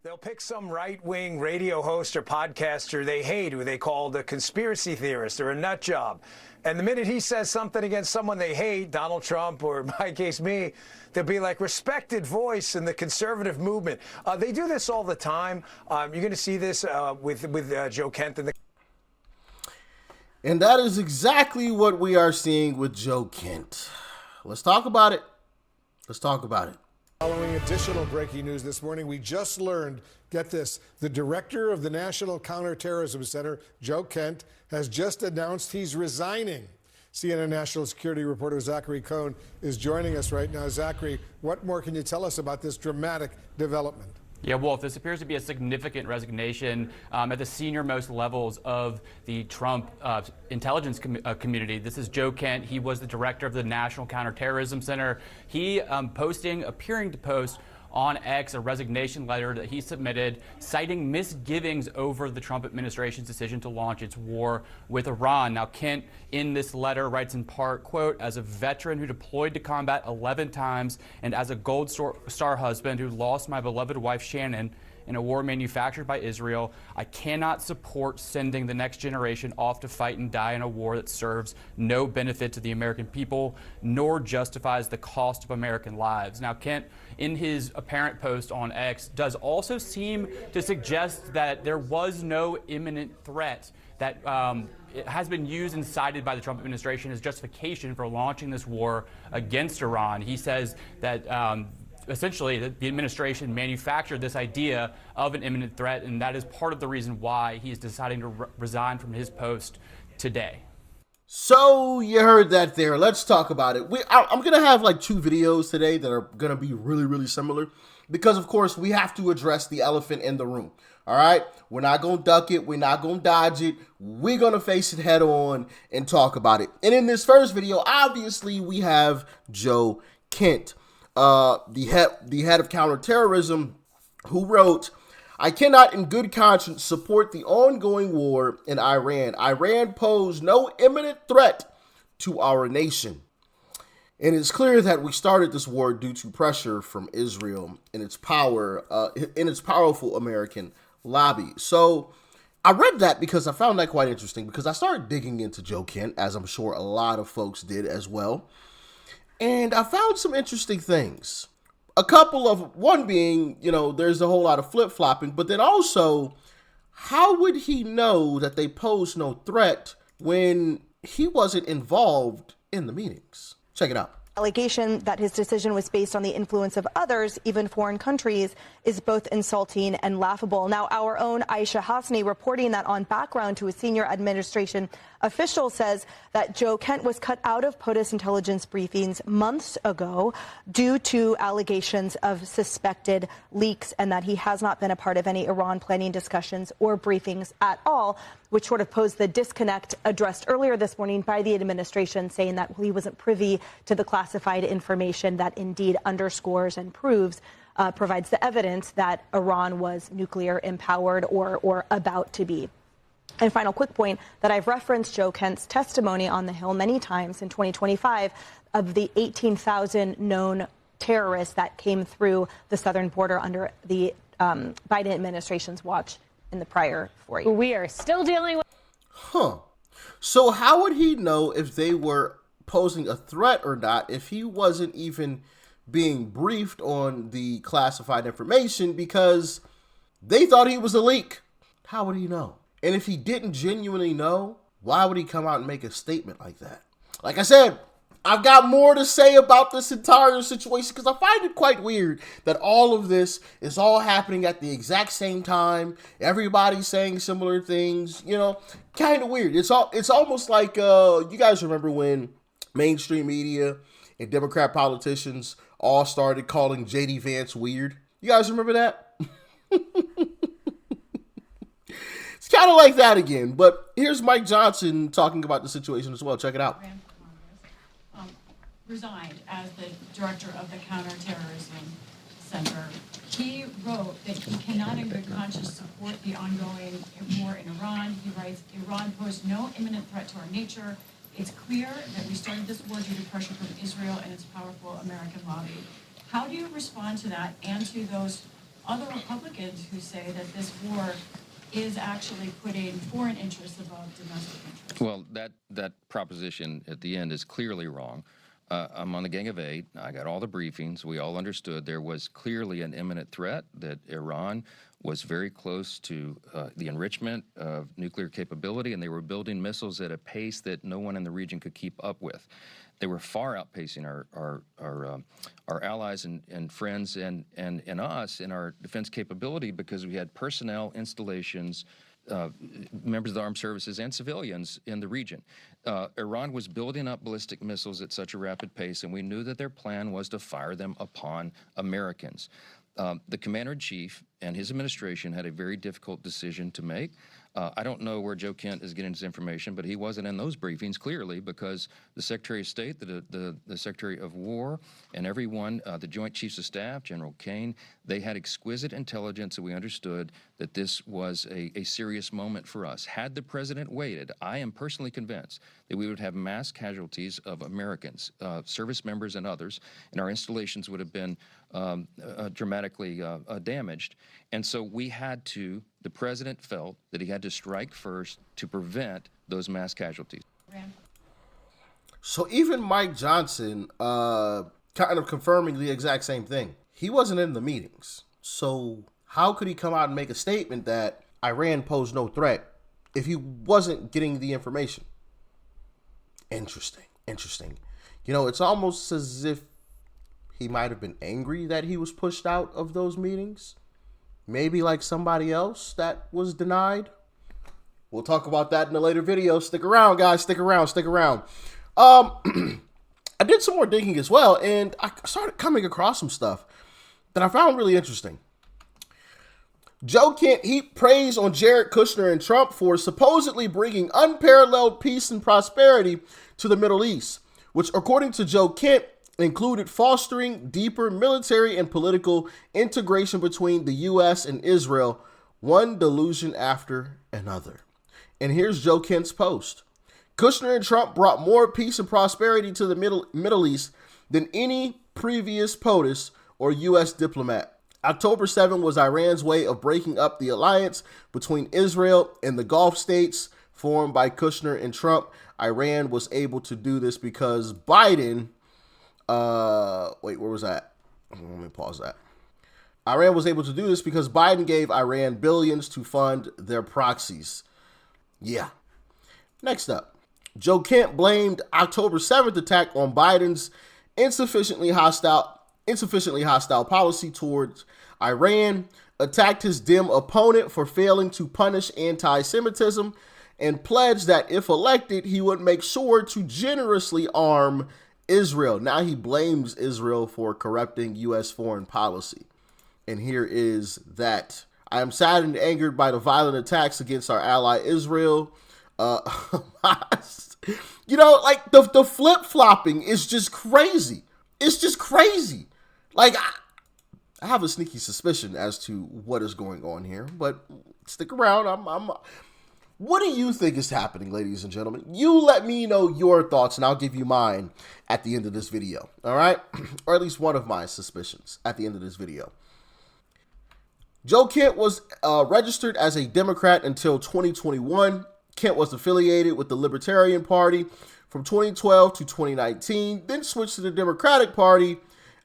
They'll pick some right-wing radio host or podcaster they hate, who they call a conspiracy theorist or a nut job. And the minute he says something against someone they hate, Donald Trump or, in my case, me, they'll be like, respected voice in the conservative movement. They do this all the time. You're going to see this with Joe Kent and the... And that is exactly what we are seeing with Joe Kent. Let's talk about it. Let's talk about it. Following additional breaking news this morning, we just learned, get this, the director of the National Counterterrorism Center, Joe Kent, has just announced he's resigning. CNN national security reporter Zachary Cohn is joining us right now. Zachary, what more can you tell us about this dramatic development? Yeah, Wolf, this appears to be a significant resignation at the senior-most levels of the Trump intelligence community. This is Joe Kent. He was the director of the National Counterterrorism Center. He appearing to post on X a resignation letter that he submitted citing misgivings over the Trump administration's decision to launch its war with Iran. Now, Kent in this letter writes in part, quote, as a veteran who deployed to combat 11 times and as a Gold Star husband who lost my beloved wife Shannon in a war manufactured by Israel, I cannot support sending the next generation off to fight and die in a war that serves no benefit to the American people, nor justifies the cost of American lives. Now, Kent, in his apparent post on X, does also seem to suggest that there was no imminent threat, that it has been used and cited by the Trump administration as justification for launching this war against Iran. He says that essentially, the administration manufactured this idea of an imminent threat, and that is part of the reason why he is deciding to resign from his post today. So you heard that there. Let's talk about it. I'm going to have like two videos today that are going to be really, really similar because, of course, we have to address the elephant in the room. All right? We're not going to duck it. We're not going to dodge it. We're going to face it head on and talk about it. And in this first video, obviously, we have Joe Kent, the head of counterterrorism, who wrote, I cannot in good conscience support the ongoing war in Iran. Iran posed no imminent threat to our nation. And it's clear that we started this war due to pressure from Israel and its powerful American lobby. So I read that because I found that quite interesting, because I started digging into Joe Kent, as I'm sure a lot of folks did as well. And I found some interesting things. A couple of, one being, there's a whole lot of flip-flopping, but then also, how would he know that they posed no threat when he wasn't involved in the meetings? Check it out. Allegation that his decision was based on the influence of others, even foreign countries, is both insulting and laughable. Now, our own Aisha Hasni reporting that on background to a senior administration official says that Joe Kent was cut out of POTUS intelligence briefings months ago due to allegations of suspected leaks, and that he has not been a part of any Iran planning discussions or briefings at all, which sort of posed the disconnect addressed earlier this morning by the administration, saying that he wasn't privy to the classified information that indeed underscores and proves provides the evidence that Iran was nuclear empowered or about to be. And final quick point that I've referenced Joe Kent's testimony on the Hill many times in 2025 of the 18,000 known terrorists that came through the southern border under the Biden administration's watch in the prior 4 years. We are still dealing with. So how would he know if they were posing a threat or not if he wasn't even being briefed on the classified information because they thought he was a leak? How would he know? And if he didn't genuinely know, why would he come out and make a statement like that? Like I said, I've got more to say about this entire situation because I find it quite weird that all of this is all happening at the exact same time. Everybody's saying similar things, kind of weird. It's almost like, you guys remember when mainstream media and Democrat politicians all started calling J.D. Vance weird? You guys remember that? It's kind of like that again, but here's Mike Johnson talking about the situation as well. Check it out. Resigned as the director of the Counterterrorism Center. He wrote that he cannot in good conscience support the ongoing war in Iran. He writes, Iran posed no imminent threat to our nature. It's clear that we started this war due to pressure from Israel and its powerful American lobby. How do you respond to that and to those other Republicans who say that this war is actually putting foreign interests above domestic interests. Well, that proposition at the end is clearly wrong. I'm on the Gang of Eight. I got all the briefings. We all understood there was clearly an imminent threat, that Iran was very close to the enrichment of nuclear capability, and they were building missiles at a pace that no one in the region could keep up with. They were far outpacing our allies and friends and us in our defense capability, because we had personnel, installations, members of the armed services, and civilians in the region. Iran was building up ballistic missiles at such a rapid pace, and we knew that their plan was to fire them upon Americans. The commander-in-chief and his administration had a very difficult decision to make. I don't know where Joe Kent is getting his information, but he wasn't in those briefings, clearly, because the Secretary of State, the Secretary of War, and everyone, the Joint Chiefs of Staff, General Kane, they had exquisite intelligence, and we understood that this was a serious moment for us. Had the president waited, I am personally convinced that we would have mass casualties of Americans, service members and others, and our installations would have been dramatically damaged. And so we had to, the president felt that he had to strike first to prevent those mass casualties. So even Mike Johnson kind of confirming the exact same thing. He wasn't in the meetings. So how could he come out and make a statement that Iran posed no threat if he wasn't getting the information? Interesting. You know, it's almost as if he might have been angry that he was pushed out of those meetings. Maybe like somebody else that was denied. We'll talk about that in a later video. Stick around, guys. Stick around. I did some more digging as well, and I started coming across some stuff that I found really interesting. Joe Kent heaped praise on Jared Kushner and Trump for supposedly bringing unparalleled peace and prosperity to the Middle East, which, according to Joe Kent, included fostering deeper military and political integration between the U.S. and Israel, one delusion after another. And here's Joe Kent's post. Kushner and Trump brought more peace and prosperity to the Middle East than any previous POTUS or U.S. diplomat. October 7 was Iran's way of breaking up the alliance between Israel and the Gulf states formed by Kushner and Trump. Iran was able to do this because Biden... wait, where was that? Let me pause that. Iran was able to do this because Biden gave Iran billions to fund their proxies. Yeah. Next up, Joe Kent blamed October 7th attack on Biden's insufficiently hostile policy towards Iran, attacked his dim opponent for failing to punish anti-Semitism, and pledged that if elected, he would make sure to generously arm Israel. Now he blames Israel for corrupting U.S. foreign policy. And here is that. I am saddened and angered by the violent attacks against our ally Israel. You know, like the flip-flopping is just crazy. It's just crazy. Like, I have a sneaky suspicion as to what is going on here, but stick around. What do you think is happening, ladies and gentlemen? You let me know your thoughts, and I'll give you mine at the end of this video, all right? Or at least one of my suspicions at the end of this video. Joe Kent was registered as a Democrat until 2021. Kent was affiliated with the Libertarian Party from 2012 to 2019, then switched to the Democratic Party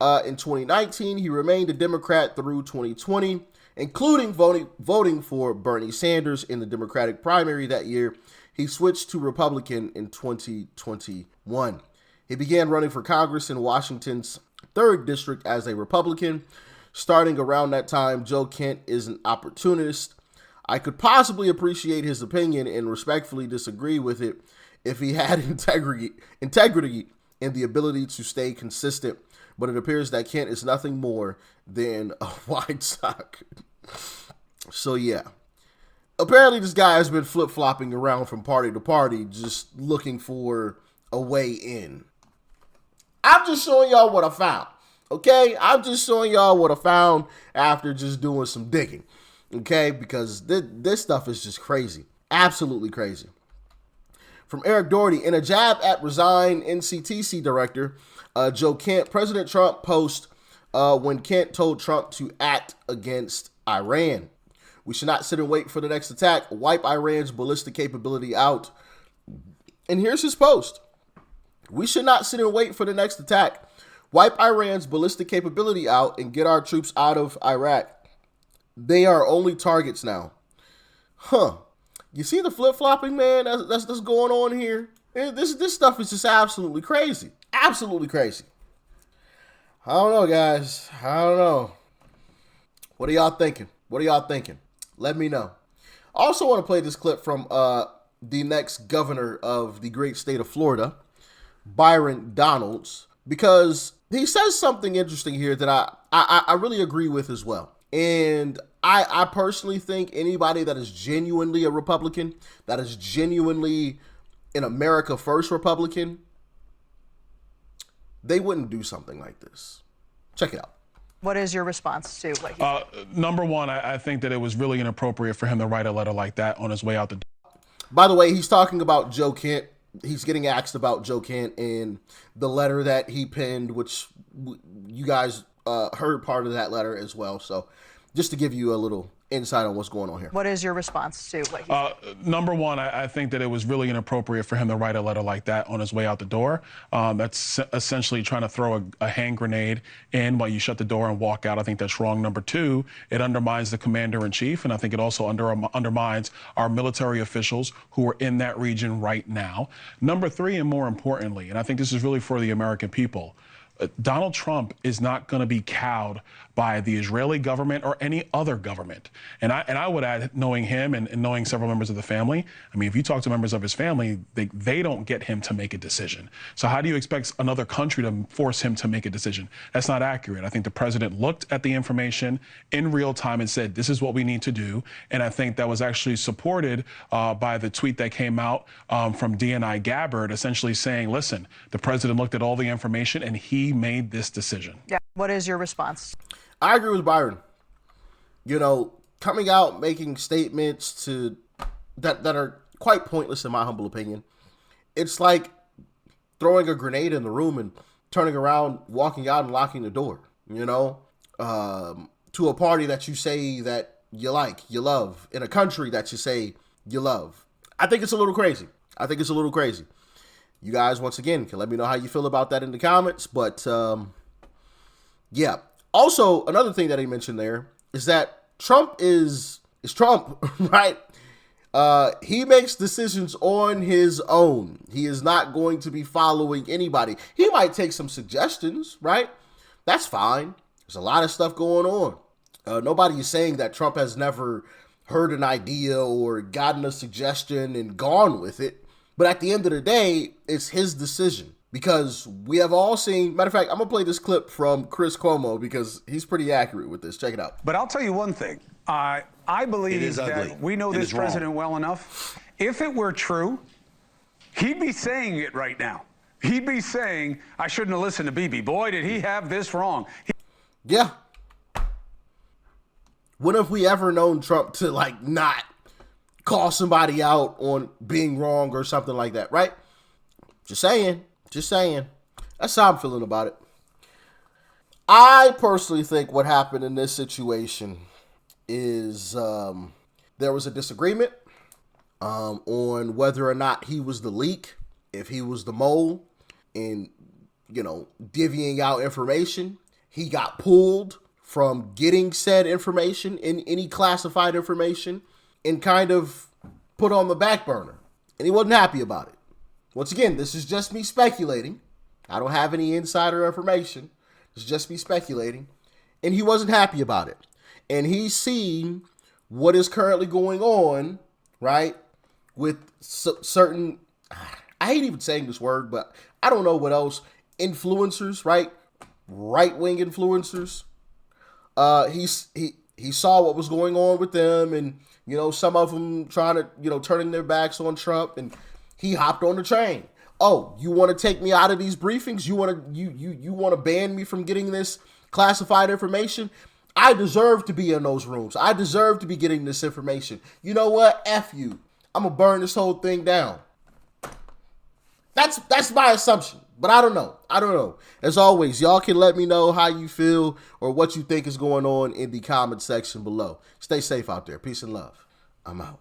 in 2019. He remained a Democrat through 2020. Including voting for Bernie Sanders in the Democratic primary that year. He switched to Republican in 2021. He began running for Congress in Washington's 3rd District as a Republican. Starting around that time, Joe Kent is an opportunist. I could possibly appreciate his opinion and respectfully disagree with it if he had integrity and the ability to stay consistent. But it appears that Kent is nothing more than a White Sox. So yeah, apparently this guy has been flip-flopping around from party to party, just looking for a way in. I'm just showing y'all what I found, okay? I'm just showing y'all what I found after just doing some digging, okay? Because this stuff is just crazy, absolutely crazy. From Eric Doherty, in a jab at resigned NCTC director Joe Kent, President Trump post when Kent told Trump to act against Iran. We should not sit and wait for the next attack. Wipe Iran's ballistic capability out. And here's his post. We should not sit and wait for the next attack. Wipe Iran's ballistic capability out and get our troops out of Iraq. They are only targets now. You see the flip-flopping, man? That's going on here. This stuff is just absolutely crazy. Absolutely crazy. I don't know, guys. I don't know. What are y'all thinking? What are y'all thinking? Let me know. I also want to play this clip from the next governor of the great state of Florida, Byron Donalds, because he says something interesting here that I really agree with as well. And I personally think anybody that is genuinely a Republican, that is genuinely an America First Republican, they wouldn't do something like this. Check it out. What is your response to what he said? Number one, I think that it was really inappropriate for him to write a letter like that on his way out the door. By the way, he's talking about Joe Kent. He's getting asked about Joe Kent and the letter that he penned, which you guys heard part of that letter as well. So just to give you a little insight on what's going on here. What is your response to what he said? Number one, I think that it was really inappropriate for him to write a letter like that on his way out the door. That's essentially trying to throw a hand grenade in while you shut the door and walk out. I think that's wrong. Number two, it undermines the commander-in-chief, and I think it also undermines our military officials who are in that region right now. Number three, and more importantly, and I think this is really for the American people, Donald Trump is not going to be cowed by the Israeli government or any other government. And I would add, knowing him and knowing several members of the family, I mean, if you talk to members of his family, they don't get him to make a decision. So how do you expect another country to force him to make a decision? That's not accurate. I think the president looked at the information in real time and said, this is what we need to do. And I think that was actually supported by the tweet that came out from DNI Gabbard, essentially saying, listen, the president looked at all the information and he made this decision. Yeah. What is your response? I agree with Byron. You know, coming out making statements that are quite pointless in my humble opinion. It's like throwing a grenade in the room and turning around, walking out and locking the door, you know, to a party that you say that you like, you love, in a country that you say you love. I think it's a little crazy. You guys, once again, can let me know how you feel about that in the comments. But yeah. Also, another thing that he mentioned there is that Trump is Trump, right? He makes decisions on his own. He is not going to be following anybody. He might take some suggestions, right? That's fine. There's a lot of stuff going on. Nobody is saying that Trump has never heard an idea or gotten a suggestion and gone with it. But at the end of the day, it's his decision. Because we have all seen, matter of fact, I'm going to play this clip from Chris Cuomo because he's pretty accurate with this. Check it out. But I'll tell you one thing. I believe that we know this president well enough. If it were true, he'd be saying it right now. He'd be saying, I shouldn't have listened to Bibi. Boy, did he have this wrong. Yeah. When have we ever known Trump to, like, not call somebody out on being wrong or something like that, right? Just saying. That's how I'm feeling about it. I personally think what happened in this situation is there was a disagreement on whether or not he was the leak, if he was the mole in, divvying out information. He got pulled from getting said information, in any classified information, and kind of put on the back burner. And he wasn't happy about it. Once again, this is just me speculating. I don't have any insider information. It's just me speculating. And he wasn't happy about it. And he's seen what is currently going on, right, with certain, I hate even saying this word, but I don't know what else, influencers, right? Right-wing influencers. He saw what was going on with them, and, some of them trying to, turning their backs on Trump, and he hopped on the train. Oh, you want to take me out of these briefings? You want to ban me from getting this classified information? I deserve to be in those rooms. I deserve to be getting this information. You know what? F you. I'm going to burn this whole thing down. That's my assumption, but I don't know. As always, y'all can let me know how you feel or what you think is going on in the comment section below. Stay safe out there. Peace and love. I'm out.